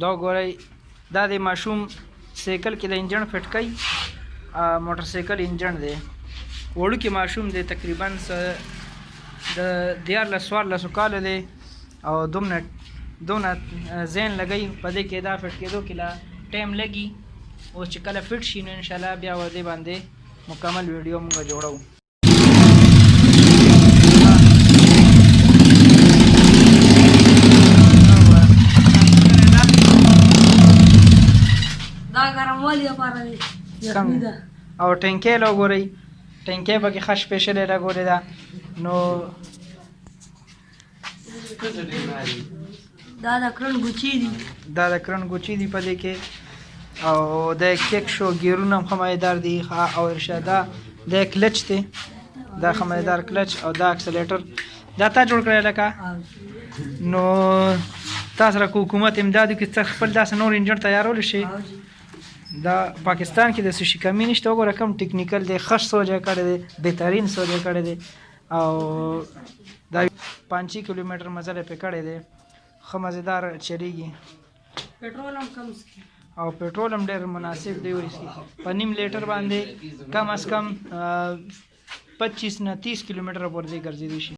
دا ګورئ دا د ماشوم سایکل کې د انجن فټ کوي موټر سایکل انجن دی وړوکی ماشوم دی تقریبا د 14 کاله دی او دومره ذهن لګوي په دې کې دا فټ کېدو کې لا ټایم لګي اوس چې کله فټ شي نو انشاءالله بیا ودې باندې مکمل ویډیو موږ جوړو او ټینکۍ له وګورئ ټینکۍ پکې ښه سپیشل راګورې ده نو دا د کرن ګوچې دي په دې کې او د کیک شو ګیرونه هم خمایدار دي او ارشاده د کلچ دی دا خمایدار کلچ او دا اکسلیټر دا تا جوړ کړی لکه نو تاسو را حکومت امدادو کې خپل داسې نور انجن تیارول شي دا پاکستان کې د څه شي کمی نشته وګوره کم ټیکنیکل دی ښه سوچه کړی دی بهترین سوچه کړی دی او دا 5 کیلومتر مزل پې کړی دی ښه مزیدار چلیږي او پټرول هم ډېر مناسب دی ورسي په نیم لیټر باندې کم از کم 25 نه 30 کیلومتر پورې ګرځېدی شي